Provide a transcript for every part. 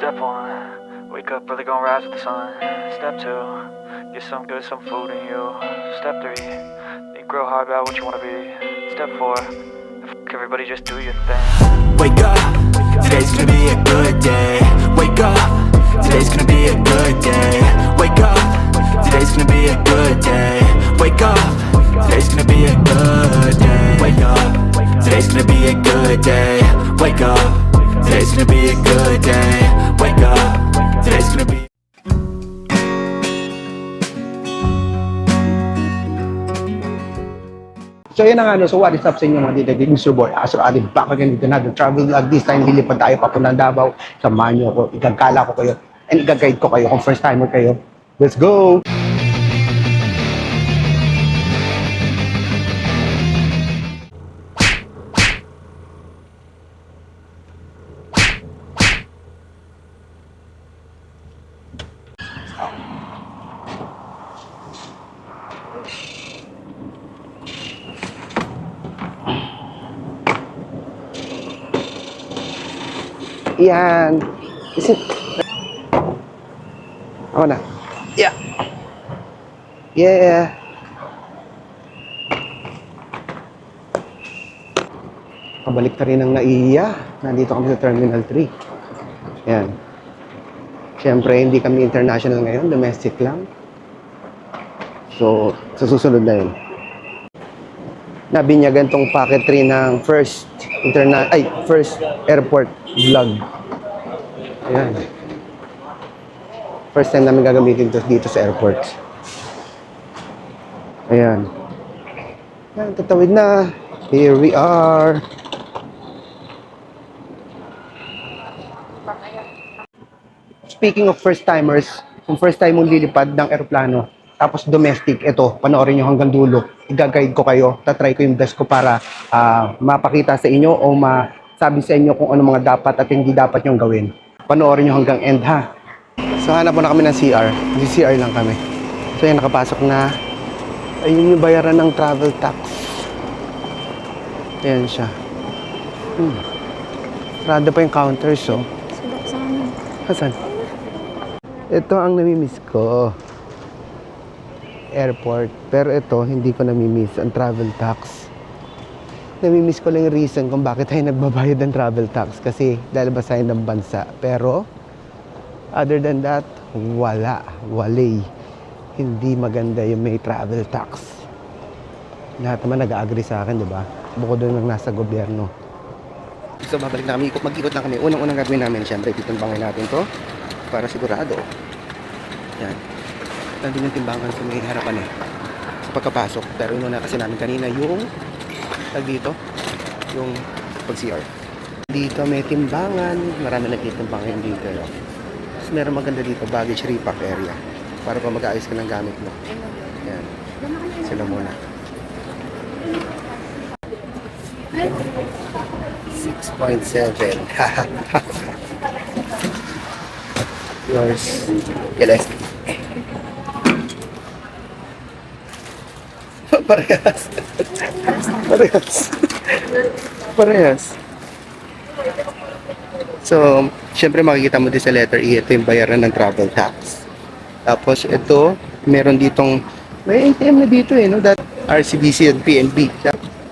Step one, wake up early, gonna rise with the sun. Step two, get some good, some food in you. Step three, think real hard about what you wanna be. Step four, everybody just do your thing. Wake up, today's gonna be a good day. Wake up, today's gonna be a good day. Wake up, today's gonna be a good day. Wake up, today's gonna be a good day. Wake up, today's gonna be a good day. Wake up, today's gonna be a good day. Wake up, today's gonna be. So yun na nga, no? So what is up sa inyo mga dito? This is your boy, Asro Ali, back again with another travel vlog. This time, lilipad tayo papunang Davao. Samahan nyo ako, igagala ko kayo, and igag-guide ko kayo kung first timer kayo. Let's go! Yan. Is it? Ako na. Yeah. Yeah. Pabalik na rin ang naiiya. Nandito kami sa Terminal 3. Yan. Siyempre, hindi kami international ngayon. Domestic lang. So, sa susunod na yun. Nabinyagan tong packet 3 ng first airport vlog. Ayan. First time namin gagamitin to dito sa airport. Ayan. Ayan, tatawid na. Here we are. Speaking of first timers, kung first time mong lilipad ng eroplano, tapos domestic, ito, panoorin nyo hanggang dulo. Iga-guide ko kayo, tatry ko yung best ko para mapakita sa inyo o masabi sa inyo kung ano mga dapat at hindi dapat nyong gawin. Panoorin nyo hanggang end, ha? So, hanap mo na kami ng CR. CR lang kami. So, yan, nakapasok na. Ayun yung bayaran ng travel tax. Ayan siya. Sarado pa yung counters, oh. Hasan? Ito ang namimiss ko. Airport. Pero ito, hindi ko namimiss ang travel tax. Namimiss ko lang yung reason kung bakit tayo nagbabayad ng travel tax. Kasi dahil ba tayo ng bansa. Pero, other than that, walay. Hindi maganda yung may travel tax. Lahat naman nag-agree sa akin, di ba? Bukod doon ng nasa gobyerno. So, babalik na kami. Mag-ikot lang kami. Unang gagawin namin, syempre, titimbangin natin to para sigurado. Yan. Nandun yung timbangan sa may harapan sa pagkapasok. Pero inuna kasi namin kanina yung dito, yung pag-CR. Dito may timbangan. Marami nagtitimbangan dito. No? Tapos meron maganda dito, baggage repack area. Para pa mag-aayos ka ng gamit mo. Yan. Sila muna. 6.7. Yours. Yes. Parehas. So, syempre makikita mo din sa letter E, ito yung bayaran ng travel tax. Tapos ito, meron ditong, may ATM na dito no? That RCBC at PNB.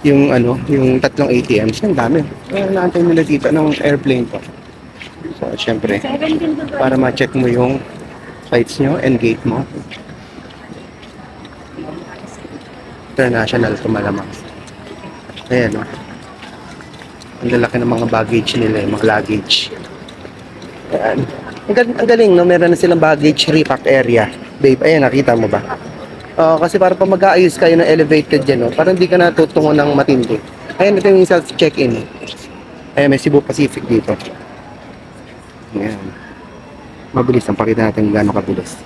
Yung yung tatlong ATMs, ang dami. Naantay nila dito ng airplane po. So, syempre, para ma-check mo yung flights nyo and gate mo. International ito malamang. Ayan, no? Ang lalaki ng mga baggage nila, yung mga luggage. Ayan. Ang galing, no? Meron na silang baggage repack area. Babe, ayan, nakita mo ba? Kasi para pa mag-aayos kayo ng elevated dyan, no? Parang hindi ka natutungo ng matindi. Ayan, ito yung self-check-in. Ayan, may Cebu Pacific dito. Ayan. Mabilis ang pakita natin kung gaano kabilis.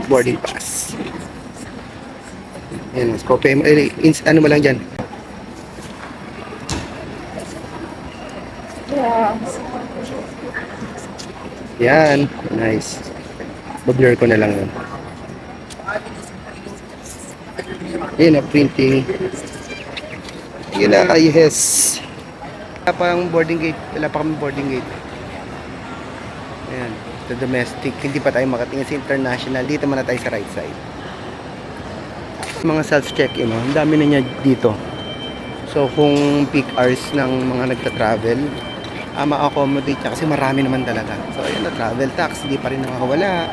Boarding pass. Ayan, scope mo. Ano mo lang dyan? Yan. Nice. Bablur ko na lang yun. Ayan, printing. Yun na, yes. Wala pa ang boarding gate. Wala pa kami boarding gate. Ayan, sa domestic. Hindi pa tayo makatingin sa international. Dito muna tayo sa right side. Mga self-check-in, no? Ang dami na niya dito. So, kung peak hours ng mga nagta-travel, ma-accommodate niya kasi marami naman talaga. So, ayan na, travel tax. Hindi pa rin nakakawala.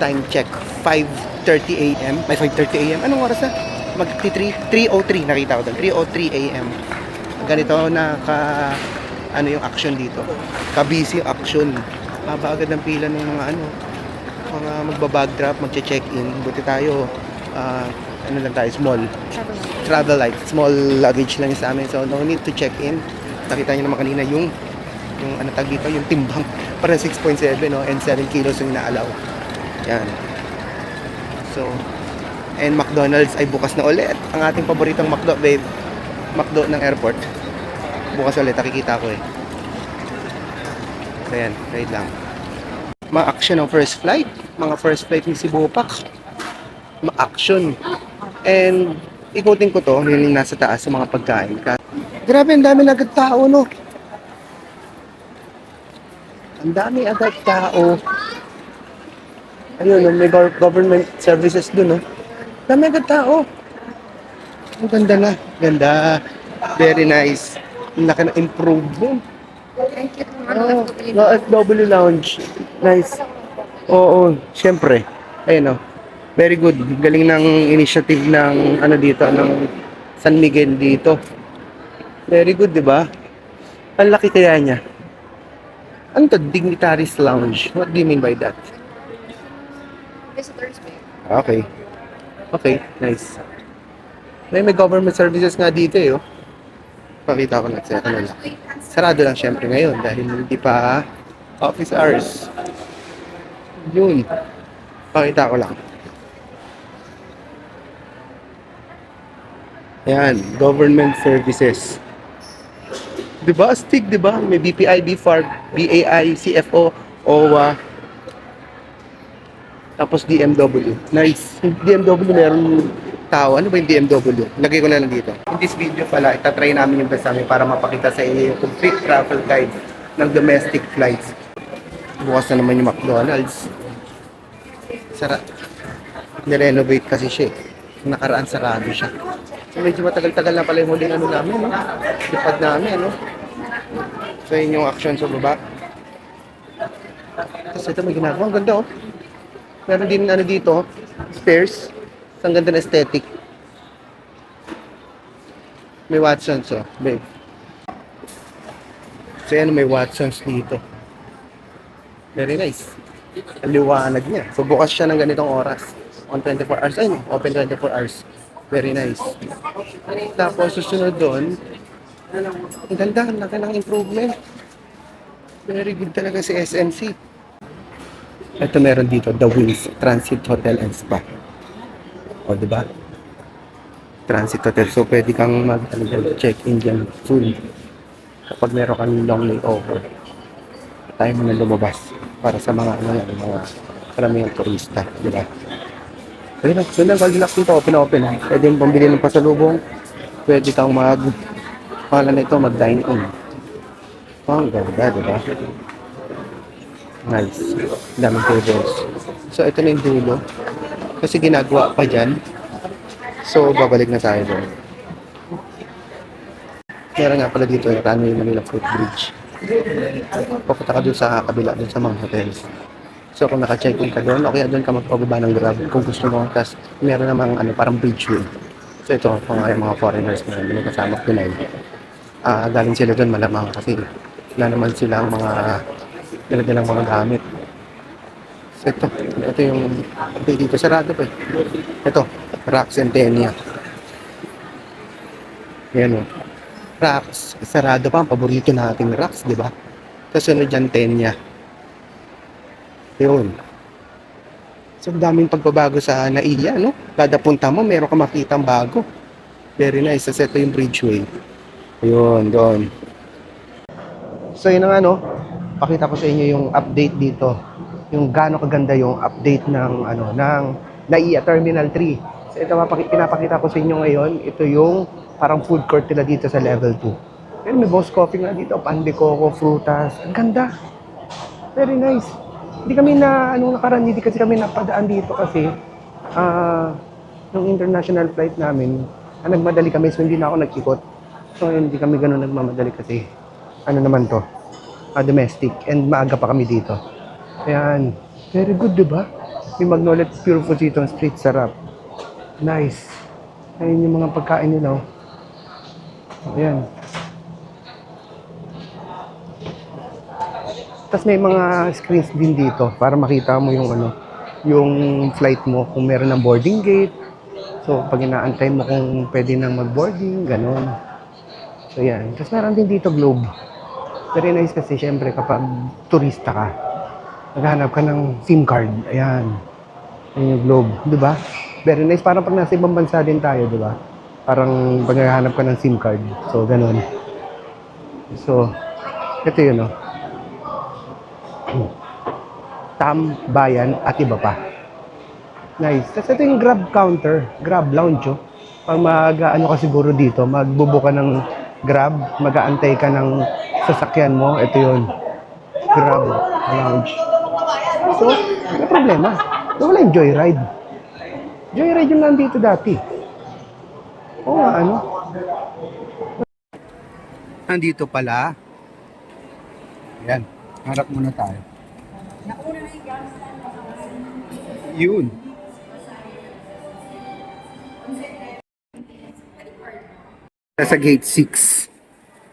Time check, 5:30 a.m. May 5:30 a.m. Anong oras na? Mag-3:03 nakita ko doon. 3:03 a.m. Ganito ano yung action dito. Ka-busy action. Haba agad ng pila ng mga mga magbabag drop, magche-check-in. Buti tayo ano lang tayo, small travel light, small luggage lang sa amin. So no need to check in. Nakita niyo naman kanina yung ano tag dito, yung timbang para 6.7 no, and 7 kilos yung inaalaw. Yan. So, and McDonald's ay bukas na ulit. Ang ating paboritong McDo, babe. McDo ng airport. Bukas ulit, nakikita ko eh. So yan, wait lang. Mga action ng first flight. Mga first flight ni Cebu Pac. Mga action. And, ikutin ko to, yung nasa taas sa mga pagkain. Grabe, ang dami na agad tao, no? Ang dami agad tao. Ayun, may government services dun, no? Dami agad tao. Ang ganda na. Ganda. Very nice. Ang laki na improvement. Thank you. Oh, no, FW Lounge. Nice. Oo, syempre. Ayun, no? Very good. Galing ng initiative ng ano dito, ng San Miguel dito. Very good, di ba? Ang laki kaya niya. Ano to? Dignitaries Lounge. What do you mean by that? Visitors pay. Okay. Okay, nice. May government services nga dito eh, oh. Pakita ko na sa ano lang. Sarado lang syempre ngayon dahil hindi pa office hours. Yun. Pakita ko lang. Ayan, government services. Diba? Astig, diba? May BPI, BFARB, BAI, CFO, OWA, tapos DMW. Nice. DMW meron tao. Ano ba yung DMW? Lagay ko na lang dito. In this video pala, itatry namin yung best namin para mapakita sa inyo yung complete travel guide ng domestic flights. Bukas na naman yung McDonald's. Nirenovate kasi siya eh. Nakaraan sarado siya. So medyo matagal-tagal na pala yung huling ano namin, no? Lipad namin, no? So yun yung action sa baba. Tapos ito may ginagawa. Ang ganda, oh. Meron din ano dito, stairs. Ang ganda na aesthetic. May Watsons, oh, babe. So yan, may Watsons dito. Very nice. Ang liwanag niya. So bukas siya ng ganitong oras. On 24 hours. Ayun, open 24 hours. Very nice. Tapos susunod doon, ang ganda, ang laki ng improvement. Very good talaga si SMC. Ito meron dito, The Wings Transit Hotel and Spa. O, diba? Transit Hotel. So, pwede kang mag-check-in dyan full. Kapag meron kang long layover, tayo mo na lumabas para sa mga karamihang turista. Diba? Ayun lang. So, nag-relax dito. Open. Pwede yung pambili ng pasalubong. Pwede kang mag-dine in. Oh, ang ganda, diba? Nice. Daming tables. So, ito na yung dulo. Kasi ginagawa pa dyan. So, babalik na tayo doon. Meron nga pala dito yung Runway Manila Footbridge. Papunta ka doon sa kabila, doon sa mga hotels. So, kung naka-check-in ka doon, okay, doon ka magpababa ng Grab kung gusto mo. Tapos, meron namang parang bridgeway. So, ito, kung mga foreigners na may kasama Pinay. Galing sila doon malamang kasi wala naman silang mga dala-dalang mga gamit. So ito yung dito sarado pa eh. Ito, Rax Centennia. Yan o. Rax, sarado pa. Ang paborito nating Rax, di ba? Tapos sunod dyan, Tenya. Yun. So, daming pagbabago sa Naiya, no? Kada punta mo, meron ka makitang bago. Very nice. Tapos ito yung bridgeway. Ayun, doon. So, yun na nga, no? Pakita ko sa inyo yung update dito. Yung gaano kaganda yung update ng, ng Naiya Terminal 3. So ito, pinapakita ko sa inyo ngayon, ito yung parang food court nila dito sa level 2. Pero may Boss Coffee nga dito, pan de coco, frutas. Ang ganda. Very nice. Hindi kami anong nakaraan, hindi kasi kami napadaan dito kasi nung international flight namin, nagmadali kami so hindi na ako nag-ikot. So hindi kami ganun nagmamadali kasi ano naman to, domestic and maaga pa kami dito. Ayan, very good, di ba? May Magnolia Pure Fusito Street, sarap. Nice. Ayun yung mga pagkain nila. Ayan. Tapos may mga screens din dito para makita mo yung yung flight mo kung meron ng boarding gate. So pag inaantay mo kung pwede nang mag-boarding, ganun. So yan. Tapos meron din dito globe. Very nice kasi syempre kapag turista ka, naghahanap ka ng SIM card. Ayan. Ayan yung globe, 'di ba? Very nice. Parang pag nasa ibang bansa din tayo, 'di ba? Parang pag naghahanap ka ng SIM card. So ganun. So ito yun, Tambayan at iba pa. Nice. Tapos ito yung Grab counter, Grab lounge, oh. Pag mag-ano ka siguro dito, magbubo ka ng Grab, mag-aantay ka ng sasakyan mo, ito yun. Grab lounge. So, may problema. Wala yung Joyride. Joyride yung nandito dati. Oo nga, Nandito pala. Ayan. Harap muna tayo. Yun. Sa gate 6.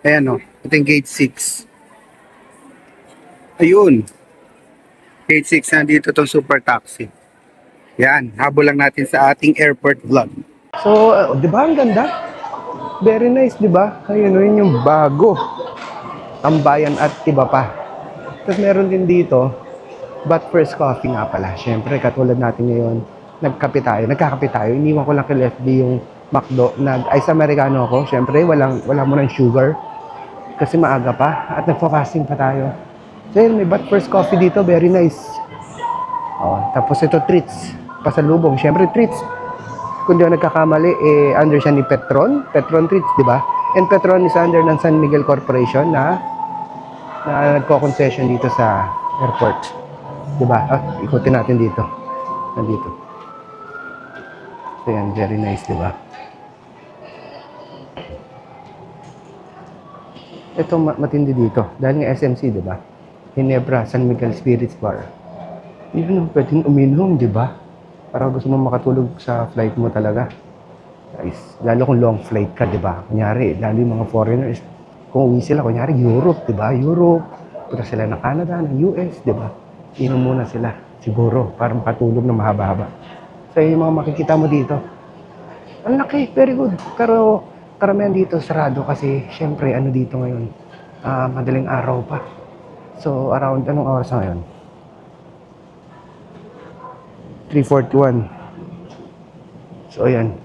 Ayan, ito yung gate 6. Ayun. Gate 6, nandito itong super taxi. Yan, habol lang natin sa ating airport vlog. So, di ba ang ganda? Very nice, di ba? Ayun, yun yung bago. Tambayan at iba pa. Tapos meron din dito, but first coffee nga pala. Siyempre, katulad natin ngayon, nagkakape tayo. Iniwan ko lang kay FB yung McDo. Ice Americano ako. Siyempre, wala mo ng sugar. Kasi maaga pa. At nagpa-fasting pa tayo. So yun, may but first coffee dito. Very nice. Tapos ito, treats. Pasalubong. Siyempre, treats. Kung di ako nagkakamali, under siya ni Petron. Petron Treats, di ba? And Petron is under ng San Miguel Corporation na nagko-concession dito sa airport. Diba? Ikutin natin dito. Nandito. So yan, very nice, diba? Ito matindi dito. Dahil nga SMC, diba? Ginebra, San Miguel Spirits Bar. Yun, pwedeng uminom, diba? Para gusto mo makatulog sa flight mo talaga. Guys, lalo kung long flight ka, diba? Kunyari, lalo yung mga foreigners, kung uwi sila, kunyari Europe, diba? Europe, punta sila ng Canada, ng US, diba? Inom muna sila, siguro, para makatulog na mahaba-haba. So, yung mga makikita mo dito, ang laki, very good. Pero, karamihan dito, sarado kasi, syempre, dito ngayon, madaling araw pa. So, around, anong oras na ngayon? 3:41. So, ayan.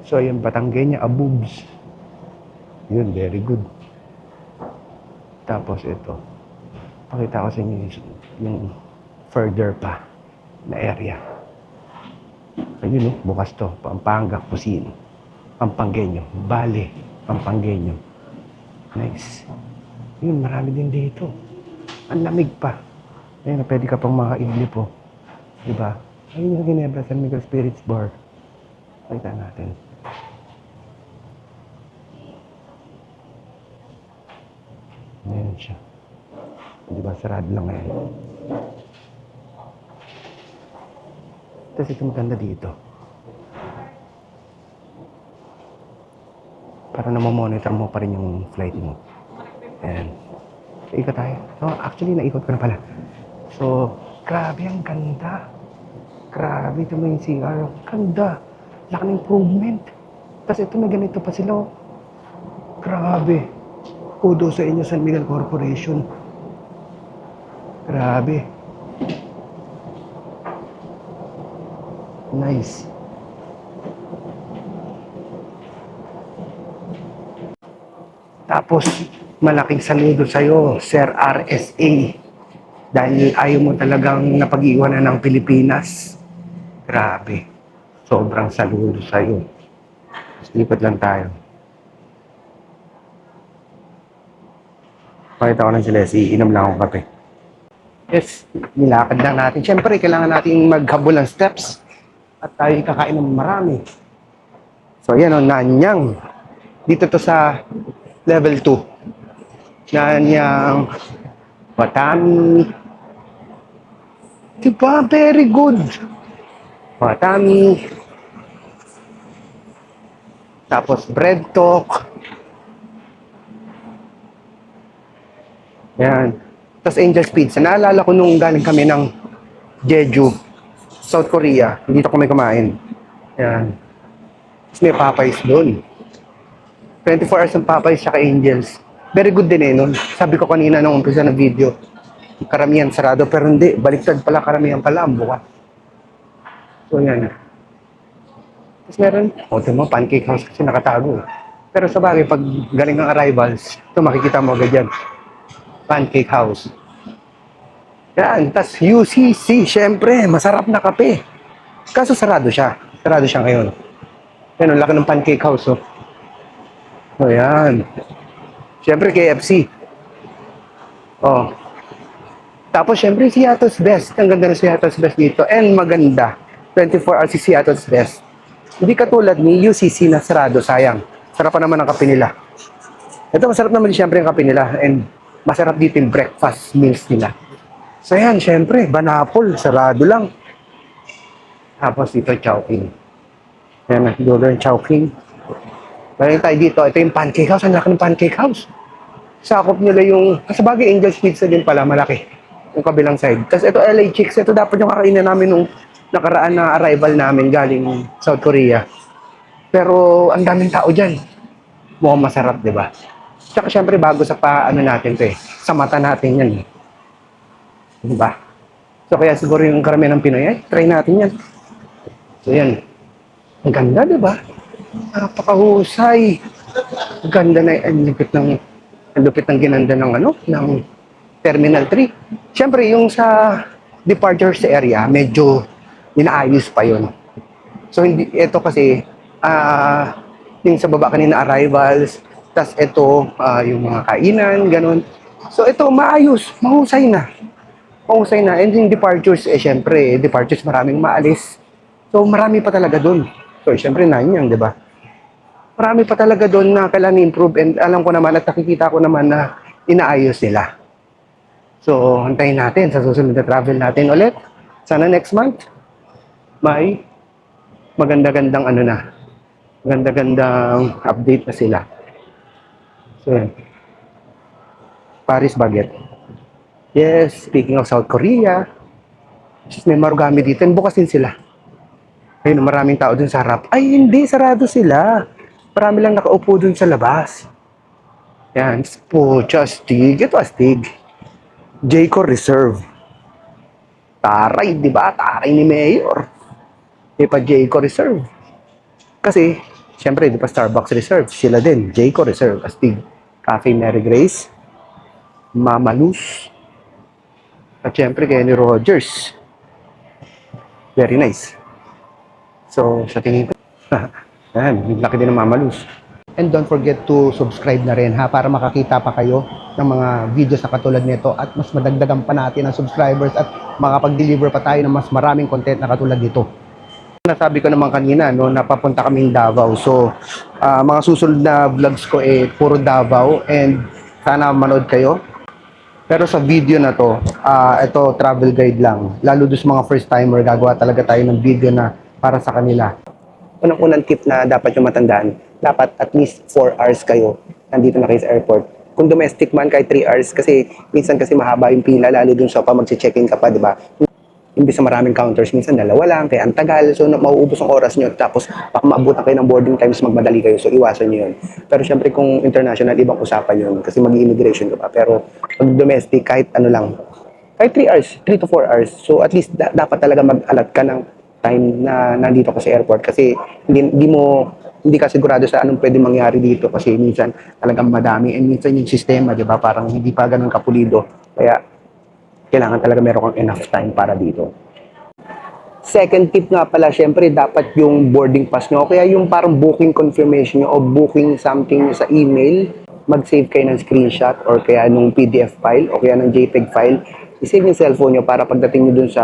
So, ayan, Batangueña, Abubs. Yun, very good. Tapos ito. Pakita ko sa inyo yung further pa na area. Ayun, bukas to. Pampanga, Cuisine. Pampangueño. Bale, Pampangueño. Nice. Yun, marami din dito. Ang lamig pa. Ayun, pwede ka pang makaidlip, oh. Diba? Ayun yung Ginebra San Miguel Spirits Bar. Pakita natin. Ayan siya. Diba, sarado lang ngayon. Tapos ito maganda dito. Para namomonitor mo pa rin yung flight mo. Ayan. Ikot tayo. So, actually, naikot ko na pala. So, grabe, ang ganda. Grabe, ito mo yung CR. Ganda. Laki ng improvement. Tapos ito, may ganito pa sila. Grabe. Kudo sa inyo, San Miguel Corporation. Grabe. Nice. Tapos, malaking saludo sa'yo, Sir RSA. Dahil ayaw mo talagang napag-iwanan ng Pilipinas. Grabe. Sobrang saludo sa'yo. Lipat lang tayo. Pakita ko lang sila, iinom lang akong kape. Yes, nilakad lang natin. Siyempre, kailangan natin maghabol ng steps at tayo kakain ng marami. So, yan o, Nanyang. Dito to sa level 2. Nanyang, Watami. Diba? Very good. Watami. Tapos, bread talk. Yan. Tapos Angel's Pizza. Naalala ko nung galing kami ng Jeju, South Korea. Dito kami kumain. Yan. Tapos may Popeyes doon. 24 hours ng Popeyes tsaka Angel's. Very good din nun. Sabi ko kanina nung umpisa ng video, karamihan sarado. Pero hindi, baliktad pala, karamihan pala ang buka. So yan. Tapos meron, ito pancake house kasi nakatago. Pero sa bagay, pag galing ang arrivals, ito makikita mo agad yan. Pancake house. Yan, tas UCC, syempre, masarap na kape. Kaso sarado siya. Sarado siya ngayon. Yan, ang laki ng pancake house, oh. O, yan. Syempre, KFC. Oh. Tapos, syempre, Seattle's Best. Ang ganda ng Seattle's Best dito. And maganda. 24 hours si Seattle's Best. Hindi katulad ni UCC na sarado, sayang. Sarap pa naman ang kape nila. Ito, masarap naman syempre ang kape nila. And masarap dito yung breakfast meals nila. So yan, syempre, Banapol, sarado lang. Tapos dito, Chowking. Yan, dulo yung Chowking. Balik tayo dito, ito yung pancake house. Ang laki ng pancake house. Sakop nila yung, sa bagay, Angel's Pizza din pala, malaki. Yung kabilang side. Tapos ito, LA Chicks. Ito dapat yung kakainan namin nung nakaraan na arrival namin galing South Korea. Pero ang daming tao dyan. Mukhang masarap, di ba? Tsaka syempre bago sa paano natin to eh. Sa mata natin yan eh. Diba? So kaya siguro yung karamihan ng Pinoy, ay, try natin yan. So yan. Ang ganda, diba? Napakahusay. Ang ganda na ang lupit ng ginanda ng ano, ng Terminal 3. Syempre yung sa departures area, medyo inaayos pa yun. So hindi, ito kasi, yung sa baba kanina arrivals, tas ito, yung mga kainan, ganun. So ito, maayos, mahusay na. Mahusay na. And yung departures, syempre, departures maraming maalis. So marami pa talaga dun. So syempre, Nanyang, di ba? Marami pa talaga dun na kailangan improve. And alam ko naman at nakikita ko naman na inaayos nila. So, antayin natin sa susunod na travel natin ulit. Sana next month, may maganda-gandang ano na. Maganda-gandang update na sila. So, Paris Baguette. Yes, speaking of South Korea, may marugami dito. And bukas din sila. Ayun, maraming tao dun sa harap. Ay, hindi, sarado sila. Marami lang nakaupo dun sa labas. Yan, pucha, astig. Ito astig. Jayco Reserve. Taray, di ba? Taray ni Mayor. Di pa Jayco Reserve. Kasi, syempre, di pa Starbucks Reserve. Sila din, Jayco Reserve. Astig. Cafe Mary Grace. Mama Luz. At syempre, Kenny Rogers. Very nice. So, sa tingin ko, ayan, laki din ng Mama Luz. And don't forget to subscribe na rin ha, para makakita pa kayo ng mga videos na katulad nito at mas madagdagan pa natin ang subscribers at makapag-deliver pa tayo ng mas maraming content na katulad dito. Nasabi ko naman kanina, no, napapunta kaming Davao. So, mga susunod na vlogs ko puro Davao and sana manood kayo. Pero sa video na to, ito travel guide lang. Lalo doon sa mga first timer, gagawa talaga tayo ng video na para sa kanila. Unang-unang tip na dapat yung matandaan, dapat at least 4 hours kayo nandito na kayo sa airport. Kung domestic man, kahit 3 hours, kasi minsan kasi mahaba yung pila, lalo dun sa pa mag-check-in ka pa, di ba? Imbis sa maraming counters, minsan dalawa lang, kaya ang tagal, so mauubos ang oras nyo, tapos baka maabutan kayo ng boarding times, magmadali kayo, so iwasan nyo yun. Pero syempre kung international, ibang usapan yun, kasi mag-immigration ka pa. Pero pag domestic, kahit ano lang, kahit 3 hours, 3 to 4 hours, so at least dapat talaga mag-alat ka ng time na nandito ka sa airport kasi hindi ka sigurado sa anong pwede mangyari dito kasi minsan talagang madami and minsan yung sistema, di ba, parang hindi pa ganun kapulido, kaya kailangan talaga meron kang enough time para dito. Second tip nga pala, syempre, dapat yung boarding pass nyo, o kaya yung parang booking confirmation nyo o booking something sa email, mag-save kayo ng screenshot or kaya nung PDF file o kaya ng JPEG file, i-save yung cellphone nyo para pagdating nyo dun sa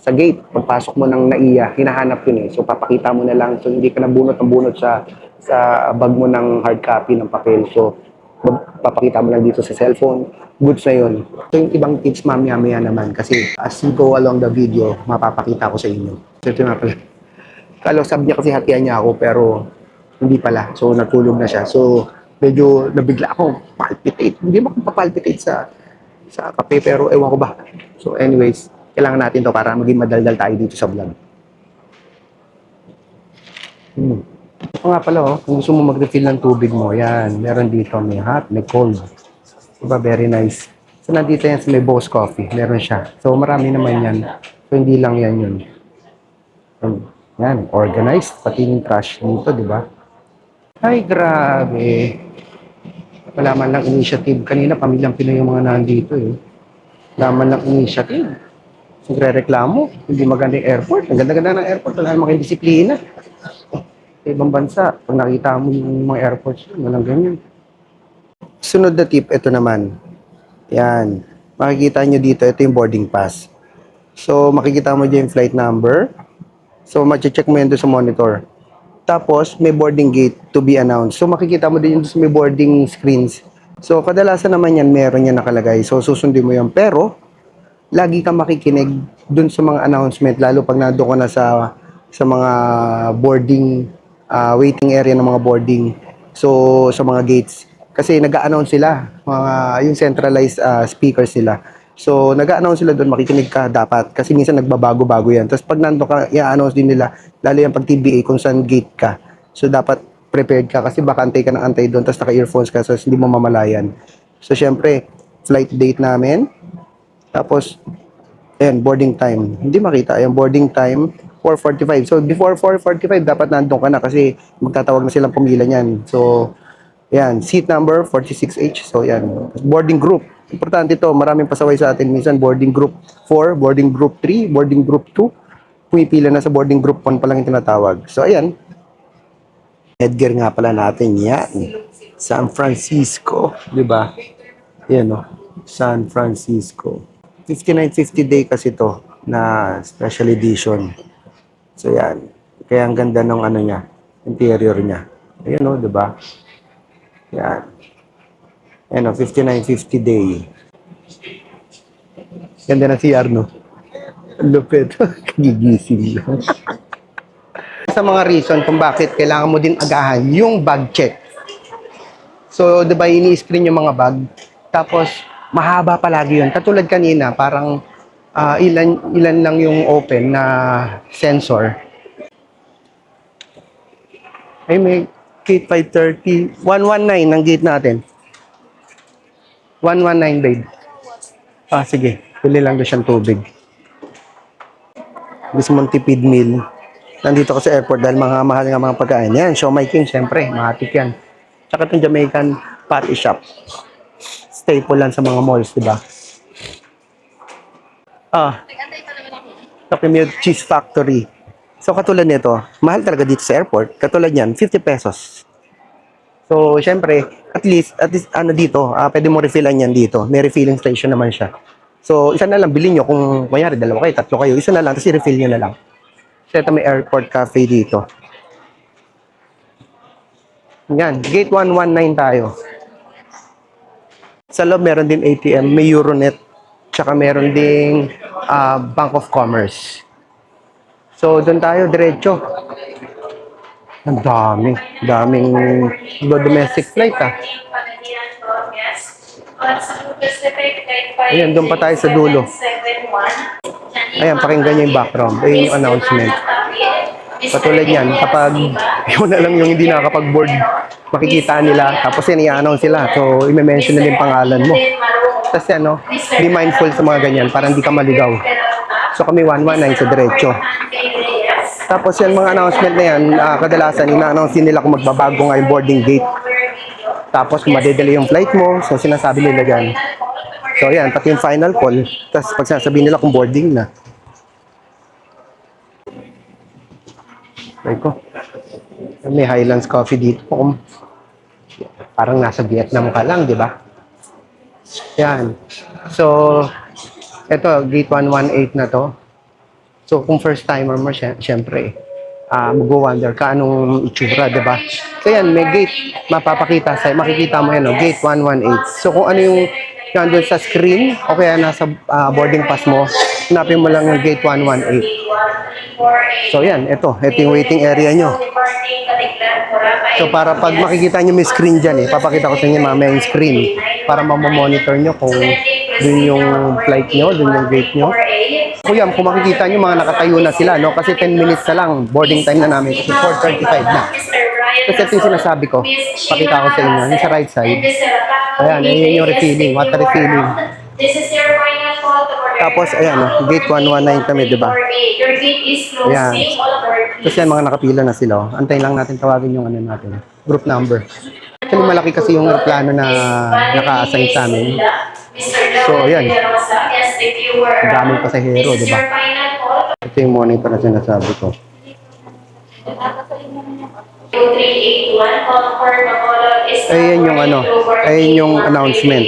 gate, pagpasok mo ng NAIA, hinahanap yun eh. So, papakita mo na lang. So, hindi ka na bunot ang bunot sa bag mo ng hard copy ng papel. So, papakita mo lang dito sa cellphone. Goods na yun. So, yung ibang tips mamaya-maya naman. Kasi, as you go along the video, mapapakita ko sa inyo. So, ito nga pala. Kalo, sabi niya kasi hatian niya ako, pero hindi pala. So, natulog na siya. So, medyo nabigla ako. Palpitate. Hindi mo akong papalpitate sa kape, pero ewan ko ba. So, anyways, kailangan natin to para maging madaldal tayo dito sa vlog. Ito nga pala, oh, kung gusto mo mag-refill ng tubig mo, yan, meron dito, may hot, may cold. Diba, very nice. So, nandito yan sa may Boss Coffee, meron siya. So, marami naman yan. So, hindi lang yan yun. Yan, organized, pati yung trash dito, di ba? Ay, grabe. Wala man lang initiative. Kanina, pamilyang Pinoy yung mga nandito, eh. Wala man lang initiative. Nagre-reklamo, hindi maganda yung airport. Ang ganda-ganda ng airport, wala namang disiplina. Sa ibang bansa, pag nakita mo yung mga airports, walang ganyan. Sunod na tip, ito naman. Yan. Makikita nyo dito, ito yung boarding pass. So, makikita mo dyan yung flight number. So, check mo yan doon sa monitor. Tapos, may boarding gate to be announced. So, makikita mo din yung sa may boarding screens. So, kadalasan naman yan, meron yan nakalagay. So, susundin mo yan. Pero, lagi kang makikinig dun sa mga announcement, lalo pag nando ka na sa mga boarding, waiting area ng mga boarding, so sa mga gates. Kasi nag-a-announce sila, yung centralized speakers sila. So nag-a-announce sila doon, makikinig ka dapat. Kasi minsan nagbabago-bago yan. Tapos pag nando ka, i-announce din nila, lalo yung pag TBA kung saan gate ka. So dapat prepared ka kasi baka antay ka ng antay doon, tapos naka-earphones ka, so hindi mo mamalayan. So syempre, flight date namin, tapos, ayan, boarding time. Hindi makita. Ayan, boarding time, 4:45. So, before 4:45, dapat nandun ka na kasi magtatawag na silang pumila niyan. So, ayan, seat number 46H. So, ayan, boarding group. Importante ito, maraming pasaway sa atin. Minsan, boarding group 4, boarding group 3, boarding group 2. Pumipila na sa boarding group 1 pa lang yung tinatawag. So, ayan. Edgar nga pala natin yan. San Francisco. Diba? Ayan, no? San Francisco. 5950 day kasi to na special edition. So yan. Kaya ang ganda ng ano niya, interior niya. Ayun oh, 'di ba? Yan. Ayun oh, 5950 day. Ganda na si Arno. Lupit. Gigising lang. Sa mga reason kung bakit kailangan mo din agahan yung bag check. So, 'di ba, ini-screen yung mga bag. Tapos mahaba palagi yun. Katulad kanina, parang ilan lang yung open na sensor. Ay, may gate 530. 119 ang gate natin. 119, babe. Sige. Pili lang doon siyang tubig. Gusto mong tipid meal. Nandito ko sa airport dahil mga mahal nga mga pagkain. Yan, Siomai King, syempre. Mahatik yan. Tsaka itong Jamaican patty shop. Staple lang sa mga malls, di ba? Kapimute Cheese Factory. So, katulad nito, mahal talaga dito sa airport. Katulad niyan, 50 pesos. So, syempre, at least ano dito, pwede mo refillan yan dito. May refilling station naman siya. So, isa na lang, bilhin nyo. Kung mayari, dalawa kayo, tatlo kayo, isa na lang, tapos i-refill nyo na lang. So, ito may airport cafe dito. Yan, gate 119 tayo. Sa loob, meron din ATM, may Euronet, tsaka meron ding Bank of Commerce. So, doon tayo, diretso. Ang daming domestic flight, Ayan, doon pa tayo sa dulo. Ayan, pakinggan nyo yung background. Ayun yung announcement. Katulad yan, kapag yun na lang yung hindi nakakapag-board, makikita nila, tapos yan i-announce sila. So, i-mention nila yung pangalan mo. Tapos yan, no, be mindful sa mga ganyan para hindi ka maligaw. So, kami 119 sa diretso. Tapos yan, mga announcement na yan, kadalasan, ina-announce din nila kung magbabago nga yung boarding gate. Tapos, kung madedelay yung flight mo, so sinasabi nila dyan. So, yan, pati yung final call. Tapos, pag sinasabihin nila kung boarding na. Try ko. May Highlands Coffee dito. Parang nasa Vietnam ka lang, di ba? Yan. So, ito, gate 118 na to. So, kung first timer mo, syempre, mag-wonder ka anong itsura, di ba? So, yan, may gate, mapapakita sa'yo, makikita mo yan, no? Gate 118. So, kung ano yung nandun sa screen, o kaya nasa boarding pass mo, hanapin mo lang yung gate 118. So, yan, ito yung waiting area nyo. So, para pag makikita nyo may screen dyan, papakita ko sa inyo mamaya yung screen para mamamonitor nyo kung dun yung flight nyo, dun yung gate nyo. Kuya, kung makikita nyo, mga nakatayo na sila, no? Kasi 10 minutes na lang, boarding time na namin. Kasi 4:35 na. Kasi ito yung sinasabi ko, pakita ko sa inyo, yung sa right side. Ayan, yun yung refilling, water refilling. Tapos, ayan, gate 119 kami, di ba? Ayan. Kasi yan, mga nakapila na sila. Antayin lang natin tawagin yung ano natin, group number. Actually, malaki kasi yung plano na naka-assign sa amin. So, ayan. Ang daming pasahero, di ba? Ito yung monitor na sinasabi ko. Ayan yung ano, ayan yung announcement.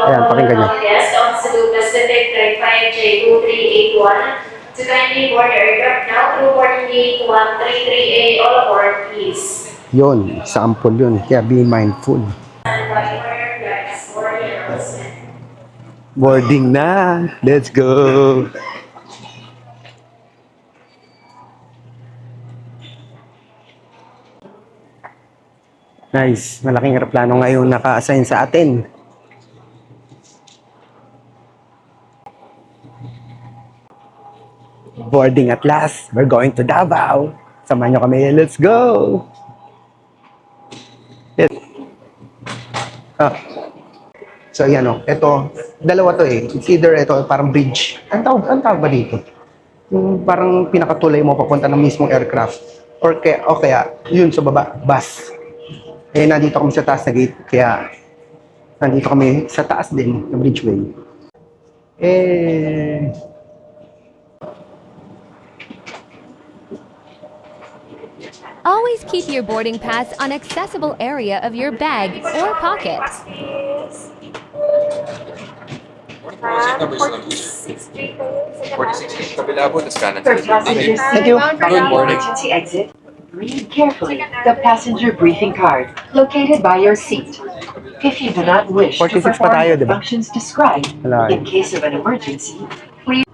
Ayan, pakinggan nyo. To kindly board aircraft now through boarding gate 133A, all aboard please. Yun, sample yun. Kaya be mindful. Boarding na. Let's go. Nice. Malaking aeroplano ngayon naka-assign sa atin. Boarding at last. We're going to Davao. Samahan nyo kami. Let's go! So, yan o. Ito, dalawa to eh. It's either ito, parang bridge. Ang tawag ba dito? Yung parang pinakatulay mo papunta ng mismong aircraft. O kaya, yun sa baba, bus. Eh, nandito kami sa taas na gate. Kaya, nandito kami sa taas din, na bridgeway. Always keep your boarding pass on accessible area of your bag or pocket. Thank you. Good morning. Emergency exit. Read carefully the passenger briefing card located by your seat. If you do not wish to 46 pa perform tayo, the diba? functions described, Wala. in case of an emergency, please.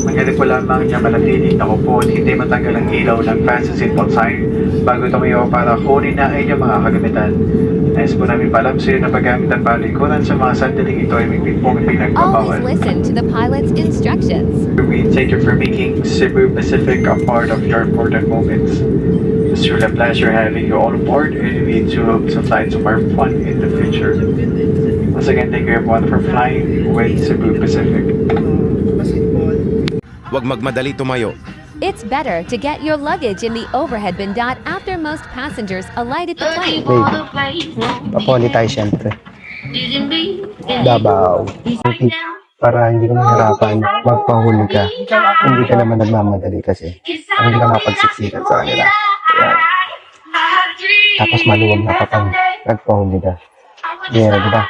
Mangyari po lamang niya manatiling nakaupo at hindi matanggal ang ilaw ng fasten seatbelt sign bago tumayo para kunin na ay inyong mga kagamitan. Nais po namin paalam sa iyo na paggamit ang palikuran sa mga sandaling ito ay may pong pinagpapawal. Always listen to the pilot's instructions. We thank you for making Cebu Pacific a part of your important moments. It's truly a pleasure having you all aboard and we do hope some flights are fun in the future. Once again, thank you everyone for flying with Cebu Pacific. Huwag magmadali tumayo. It's better to get your luggage in the overhead bin after most passengers alight at the plane. Papoli tayo syempre. Davao. Para hindi ka mahirapan, magpahuli ka. Hindi ka naman nagmamadali kasi. Hindi ka mapagsiksikan sa kanila. Ayan. Tapos maluwag na kapag nagpahuli na. Yeah, di ba?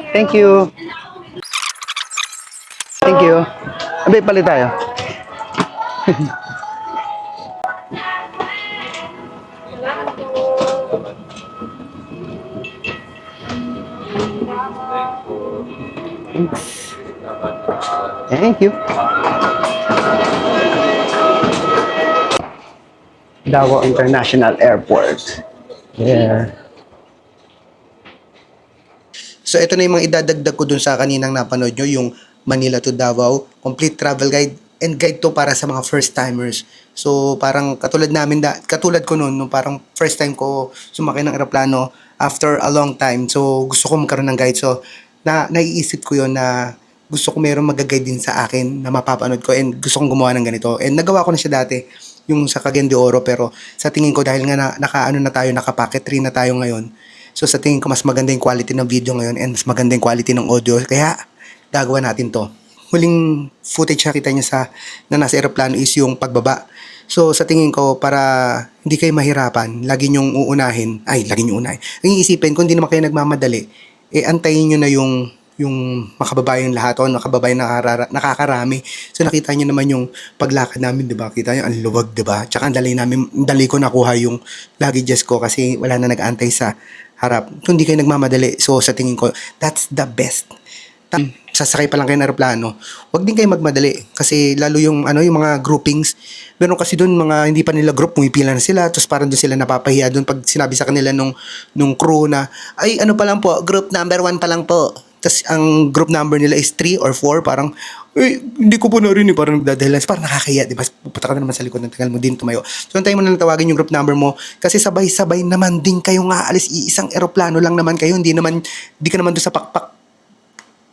Thank you. Thank you. Abay, palit tayo. Thanks. Thank you. Davao International Airport. Yeah. So ito na yung mga idadagdag ko dun sa kaninang napanood nyo, yung Manila to Davao, complete travel guide and guide to para sa mga first timers. So parang katulad namin, katulad ko noon, nung parang first time ko sumakay ng eroplano after a long time. So gusto ko magkaroon ng guide. So naiisip ko yon na gusto ko meron mag-guide din sa akin na mapapanood ko and gusto kong gumawa ng ganito. And nagawa ko na siya dati, yung sa Cagayan de Oro, pero sa tingin ko dahil nga naka-ano na tayo, naka-packet 3 na tayo ngayon. So sa tingin ko mas maganda yung quality ng video ngayon and mas maganda yung quality ng audio. Kaya gagawa natin to. Huling footage na kita nyo na nasa aeroplano is yung pagbaba. So sa tingin ko para hindi kayo mahirapan, lagi nyong uunahin. Ang iisipin, kung hindi naman kayo nagmamadali, antayin nyo na yung makababayan lahat o makababayan nakakarami. So nakita nyo naman yung paglakad namin, 'di ba? Kita nyo ang luwag, 'di ba? Tsaka ang dali ko nakuha yung luggages ko kasi wala na nag-aantay sa harap. Kung hindi kayo nagmamadali, so sa tingin ko, that's the best. Sasakay pa lang kayo ng aeroplano, wag din kayo magmadali kasi lalo yung mga groupings. Meron kasi doon mga hindi pa nila group, pumipila na sila, tapos parang doon sila napapahiya doon pag sinabi sa kanila nung crew na ay ano pa lang po, group number 1 pa lang po. Tapos ang group number nila is 3 or 4, parang hindi ko po narinig, parang nagdadahilan, parang nakakaya, di ba? Pupunta ka na naman sa likod ng tagal mo din tumayo. So antayin mo na lang tawagin yung group number mo kasi sabay-sabay naman din kayo nga alis, iisang eroplano lang naman kayo, hindi ka naman doon sa pakpak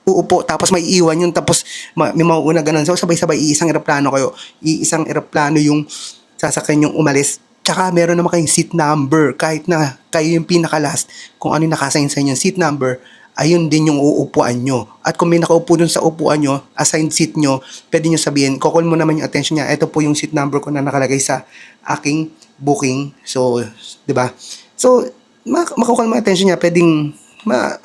uupo tapos may iwan yun, tapos may mauuna ganun. So sabay-sabay iisang eroplano kayo, iisang eroplano yung sasakyan yung umalis. Tsaka meron naman kayong seat number, kahit na kayo yung pinaka-last, kung ano yung nakasign sa inyo seat number, ayun din yung uupuan nyo. At kung may nakaupo dun sa upuan nyo, assigned seat nyo, pwede nyo sabihin, call mo naman yung attention niya, ito po yung seat number ko na nakalagay sa aking booking. So, di ba? So, makukall mo attention niya, pwedeng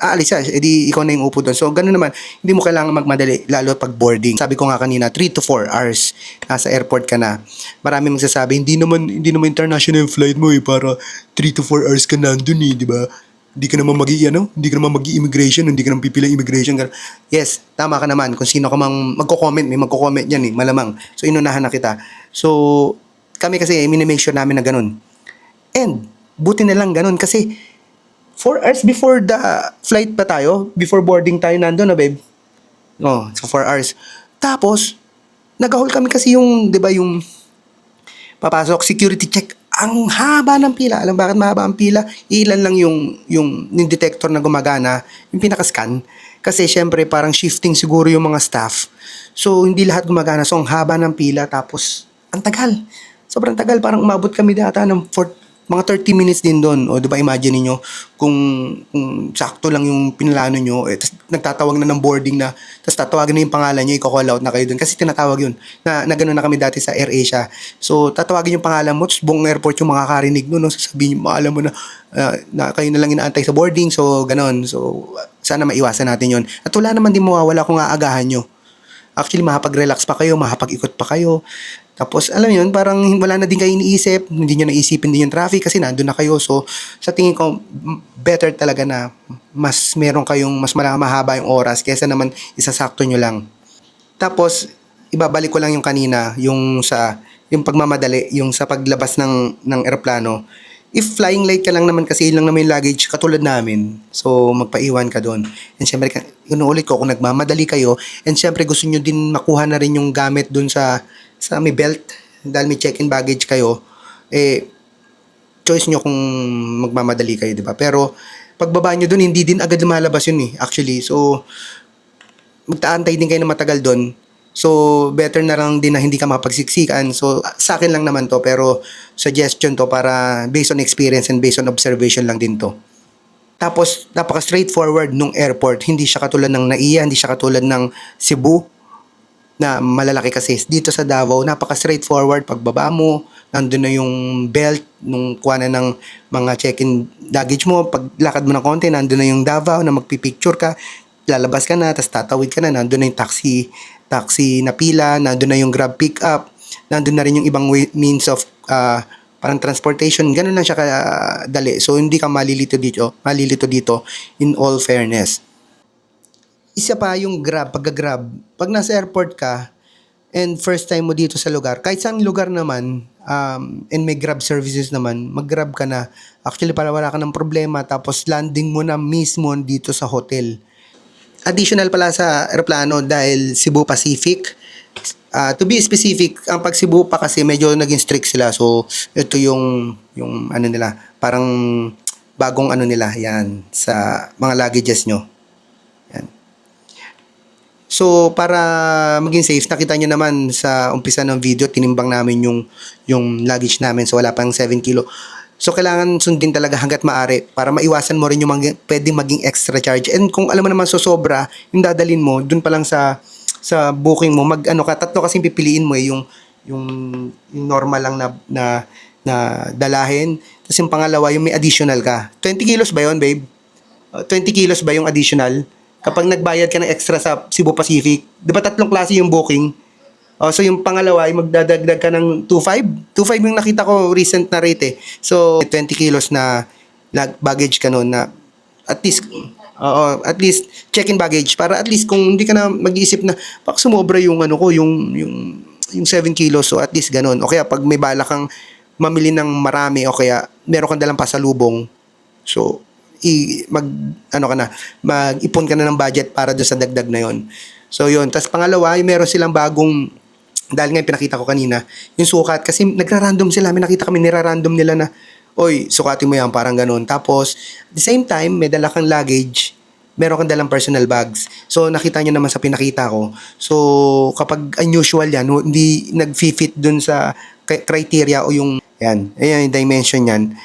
aalis siya, edi ikaw na yung upo doon. So, ganun naman, hindi mo kailangan magmadali, lalo pag boarding. Sabi ko nga kanina, 3 to 4 hours nasa airport ka na. Marami magsasabi, hindi naman international flight mo para 3 to 4 hours ka nandun di ba? Hindi ka naman mag-immigration, hindi ka naman pipila immigration. Yes, tama ka naman. Kung sino ka mang magko-comment, may magko-comment yan malamang. So, inunahan na kita. So, kami kasi, minimake sure namin na ganun. And, buti na lang ganun kasi 4 hours before the flight pa tayo, before boarding tayo nandun babe. So 4 hours. Tapos, nag-hold kami kasi yung, di ba, yung papasok, security check. Ang haba ng pila. Alam bakit mahaba ang pila? Ilan lang yung detector na gumagana, yung pinaka-scan. Kasi syempre parang shifting siguro yung mga staff. So hindi lahat gumagana. So ang haba ng pila, tapos ang tagal. Sobrang tagal. Parang umabot kami data ng mga 30 minutes din doon. O diba, imagine niyo kung sakto lang yung pinalano nyo, tas nagtatawag na ng boarding na, tas tatawagin na yung pangalan nyo, i-call out na kayo doon. Kasi tinatawag yun. Na gano'n na kami dati sa AirAsia. So, tatawagin yung pangalan mo, tapos buong airport yung makakarinig no? Sasabihin yung alam mo na kayo na lang inaantay sa boarding. So, gano'n. So, sana maiwasan natin yun. At wala naman din mawawala kung aagahan nyo. Actually, makapag-relax pa kayo, makapag-ikot pa kayo. Tapos, alam yun, parang wala na din kayo iniisip, hindi nyo naisipin din yung traffic kasi nandun na kayo. So, sa tingin ko, better talaga na mas meron kayong, mas mahaba yung oras kaysa naman isasakto nyo lang. Tapos, ibabalik ko lang yung kanina, yung pagmamadali, yung sa paglabas ng eroplano. If flying late ka lang naman kasi yun lang naman yung luggage katulad namin, so magpaiwan ka doon. And syempre, inuulit ko, kung nagmamadali kayo, and syempre gusto nyo din makuha na rin yung gamit doon sa may belt, dahil may check-in baggage kayo, choice nyo kung magmamadali kayo, di ba? Pero, pagbaba nyo doon, hindi din agad lumalabas yun actually. So, magtaantay din kayo na matagal doon. So, better na lang din na hindi ka mapagsiksikan. So, sa akin lang naman to, pero suggestion to para based on experience and based on observation lang din to. Tapos, napaka-straightforward nung airport. Hindi siya katulad ng NAIA, hindi siya katulad ng Cebu, na malalaki kasi. Dito sa Davao, napaka-straightforward. Pagbaba mo, nandun na yung belt, nung kuha na ng mga check-in luggage mo. Paglakad mo ng konti, nandun na yung Davao na magpipicture ka. Lalabas ka na, tapos tatawid ka na, nandun na yung taxi na pila, nandun na yung Grab pickup, nandun na rin yung ibang means of parang transportation, ganun lang siya kadali. So hindi ka malilito dito in all fairness. Isa pa yung Grab, pagka-Grab, pag nasa airport ka and first time mo dito sa lugar, kahit saan lugar naman, and may Grab services naman, mag-Grab ka na. Actually, para wala ka ng problema, tapos landing mo na mismo dito sa hotel. Additional pala sa aeroplano dahil Cebu Pacific. To be specific, ang pag Cebu pa kasi medyo naging strict sila. So, ito yung ano nila, parang bagong ano nila, yan, sa mga luggages nyo. Yan. So, para maging safe, nakita nyo naman sa umpisa ng video, tinimbang namin yung luggage namin. So, wala pang 7 kilo. So, kailangan sundin talaga hanggat maaari para maiwasan mo rin yung pwedeng maging extra charge. And kung alam mo naman sobra, yung dadalin mo, dun pa lang sa booking mo, tatlo kasi pipiliin mo yung normal lang na dalahin. Tapos yung pangalawa, yung may additional ka. 20 kilos ba yun, babe? 20 kilos ba yung additional? Kapag nagbayad ka ng extra sa Cebu Pacific, di ba 3 klase yung booking? So yung pangalawa ay magdadagdag ka ng 2.5. 2.5 yung nakita ko recent na rate eh. So 20 kilos na baggage ka noon na at least check-in baggage para at least kung hindi ka na mag-iisip na baka sumobra yung yung 7 kilos, so at least ganun. O kaya pag may bala kang mamili ng marami o kaya meron kang dalang pasalubong, so mag-ipon ka na ng budget para doon sa dagdag na yon. So yun, tas pangalawa, meron silang bagong, dahil nga pinakita ko kanina, yung sukat, kasi nagra-random sila, may nakita kami nira-random nila na, oy, sukatin mo yan, parang ganun. Tapos, at the same time, may dala kang luggage, meron kang dalang personal bags. So, nakita nyo naman sa pinakita ko. So, kapag unusual yan, hindi nag-fit dun sa criteria o yung, yan, yung dimension yan,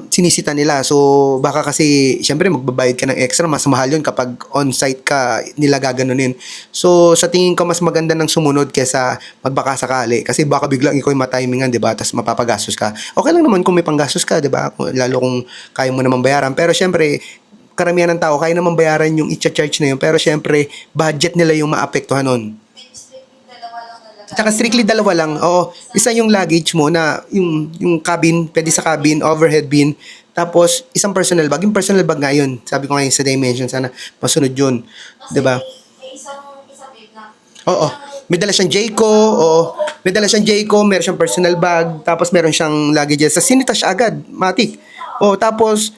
sinisita nila. So, baka kasi, syempre, magbabayad ka ng extra. Mas mahal yun kapag on-site ka nila gaganunin. So, sa tingin ko, mas maganda ng sumunod kesa magbaka sakali. Kasi baka biglang ikaw yung matimingan, di ba? Tapos mapapagastos ka. Okay lang naman kung may panggastos ka, di ba? Lalo kung kaya mo naman bayaran. Pero syempre, karamihan ng tao, kaya naman bayaran yung i-charge na yun. Pero syempre, budget nila yung maapektuhan nun. Tsaka strictly dalawa lang. Oo, isa yung luggage mo na yung cabin, pwede sa cabin, overhead bin. Tapos isang personal bag. Yung personal bag nga yun. Sabi ko ngayon sa dimension, sana masunod yun. 'Di ba? Oo. May dala siyang Jayco, may dala siyang Jayco, meron siyang personal bag, tapos meron siyang luggages. Sa sinita siya agad, matik. Tapos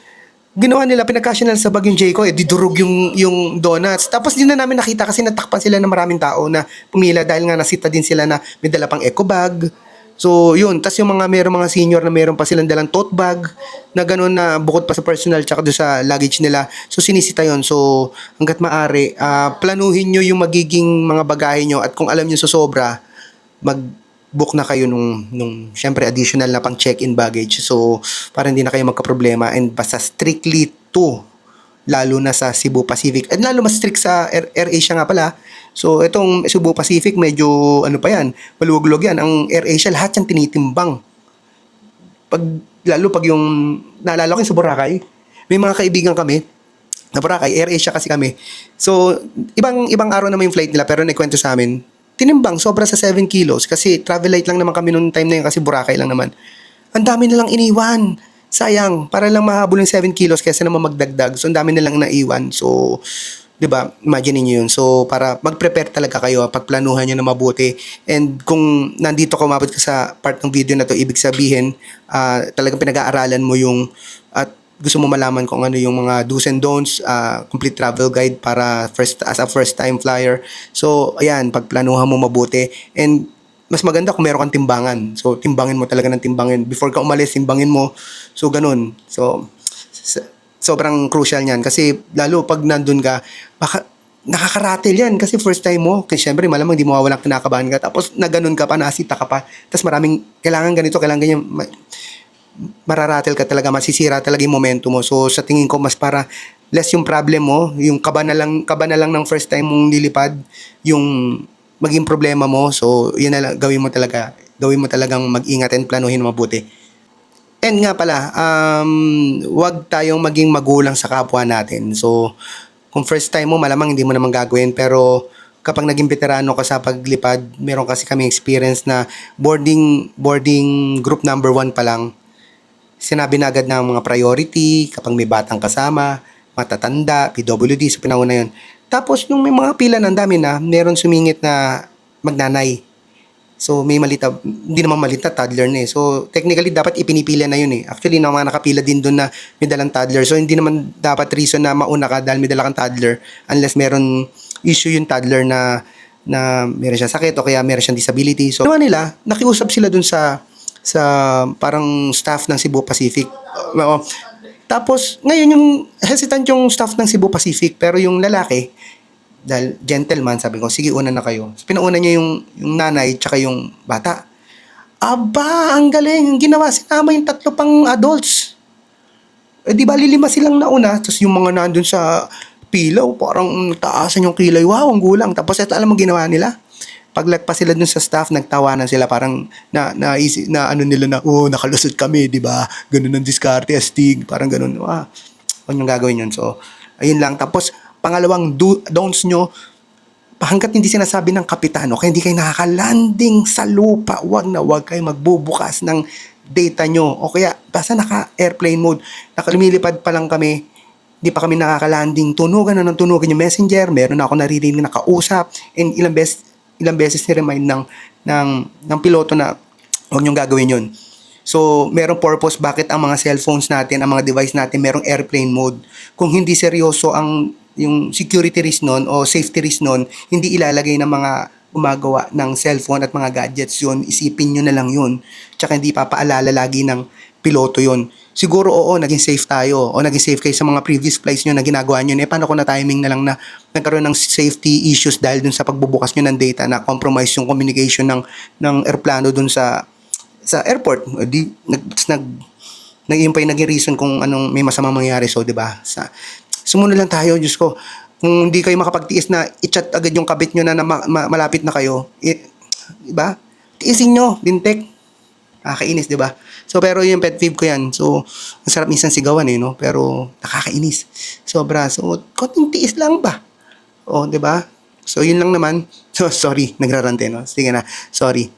ginawa nila, pinagkasya nila sa bag yung Jayco, didurog yung donuts. Tapos din na namin nakita kasi natakpan sila ng maraming tao na pumila dahil nga nasita din sila na may dala pang eco bag. So, yun. Tapos yung merong mga senior na meron pa silang dalang tote bag na gano'n na bukod pa sa personal tsaka doon sa luggage nila. So, sinisita yun. So, hanggat maaari, planuhin nyo yung magiging mga bagahe nyo at kung alam nyo sobra, mag-book na kayo nung syempre additional na pang check-in baggage. So, para hindi na kayo magka-problema and basta strictly to, lalo na sa Cebu Pacific. At lalo mas strict sa AirAsia nga pala. So, itong Cebu Pacific, medyo, pa yan, maluwag-luwag yan. Ang AirAsia, lahat yan tinitimbang. Lalo pag yung, naalala ko yung sa Boracay, may mga kaibigan kami, na Boracay, AirAsia kasi kami. So, ibang araw naman yung flight nila, pero naikwento sa amin, tinimbang, sobra sa 7 kilos, kasi travel light lang naman kami noong time na yun, kasi Boracay lang naman. Ang dami nilang iniwan. Sayang, para lang mahabol yung 7 kilos kaysa naman magdagdag. So, ang dami nilang naiwan. So, 'di ba? Imagine niyo 'yun. So, para mag-prepare talaga kayo, pagplanuhan niyo na mabuti. And kung nandito ka, umabot ka sa part ng video na 'to, ibig sabihin, talagang pinag-aaralan mo yung at gusto mo malaman kung ano yung mga do's and don'ts, complete travel guide para as a first time flyer. So, ayan, pagplanuhan mo mabuti. And mas maganda kung meron kang timbangan. So, timbangin mo talaga ng timbangin. Before ka umalis, timbangin mo. So, ganun. So, sobrang crucial niyan kasi lalo pag nandun ka, baka nakakaratel yan kasi first time mo. Kasi syempre, malamang di mawawalang kinakabahan ka. Tapos na ganun ka pa, nasita ka pa. Tapos maraming, kailangan ganito, kailangan ganyan. Mararatel ka talaga, masisira talaga yung momentum mo. So sa tingin ko, mas para less yung problem mo, yung kaba na lang ng first time mong lilipad, yung maging problema mo. So yun na lang, gawin mo talagang mag-ingat and planuhin mabuti. And nga pala, wag tayong maging magulang sa kapwa natin. So, kung first time mo, malamang hindi mo naman gagawin. Pero, kapag naging veterano ka sa paglipad, meron kasi kami experience na boarding group number 1 pa lang, sinabi na agad ng mga priority, kapag may batang kasama, matatanda, PWD, sa panahon na yun. Tapos, yung may mga pila ng dami na, meron sumingit na magnanay. So, may malita, hindi naman malita, toddler na eh. So, technically, dapat ipinipila na yun eh. Actually, na mga nakapila din doon na may dalang toddler. So, hindi naman dapat reason na mauna ka dahil may dalang toddler unless meron issue yung toddler na meron siya sakit o kaya meron siyang disability. So, naman nila, nakiusap sila doon sa parang staff ng Cebu Pacific. Tapos, ngayon yung hesitant yung staff ng Cebu Pacific pero yung lalaki, dahil gentleman, sabi ko, sige, una na kayo. So, pinauna niya yung nanay tsaka yung bata. Aba, ang galing. Ang ginawa, sinama yung 3 pang adults. Eh, di ba, 5 silang nauna. Tapos yung mga nandun sa pilaw, parang taasan yung kilay. Wow, ang gulang. Tapos ito, alam mo ginawa nila? Paglagpas sila dun sa staff, nagtawanan sila. Parang na ano nila na, nakalusot kami, di ba? Ganun ang diskarte, astig. Parang ganun. Huwag yung gagawin yun. So, ayun lang. Tapos, pangalawang don'ts nyo, hanggat hindi sinasabi ng kapitan, okay, hindi kayo nakaka-landing sa lupa, wag kayo magbubukas ng data nyo. O kaya, basta naka-airplane mode, lumilipad pa lang kami, hindi pa kami nakaka-landing, tunugan yung messenger, meron na ako naririnig na kausap, and ilang beses ni-remind ng piloto na huwag nyong gagawin yun. So, merong purpose bakit ang mga cellphones natin, ang mga device natin, merong airplane mode. Kung hindi seryoso yung security risk nun o safety risk nun, hindi ilalagay ng mga gumagawa ng cellphone at mga gadgets yun. Isipin nyo na lang yun. Tsaka hindi papaalala lagi ng piloto yun. Siguro, oo, naging safe tayo o naging safe kayo sa mga previous flights nyo na ginagawa nyo. Paano kung na-timing na lang na nagkaroon ng safety issues dahil dun sa pagbubukas nyo ng data na compromise yung communication ng airplano dun sa airport. Yun pa yung naging reason kung anong may masamang mangyari. So, di ba? Sumunod lang tayo, Diyos ko. Kung hindi kayo makapagtiis na i-chat agad yung kabit nyo na malapit na kayo, diba? Tiisin nyo, lintek. Nakakainis, diba? So, pero yung pet peeve ko yan. So, ang sarap minsan sigawan no? Pero, nakakainis. Sobra. So, konting tiis lang ba? O, diba? So, yun lang naman. So, sorry, nagrarante, no? Sige na, sorry.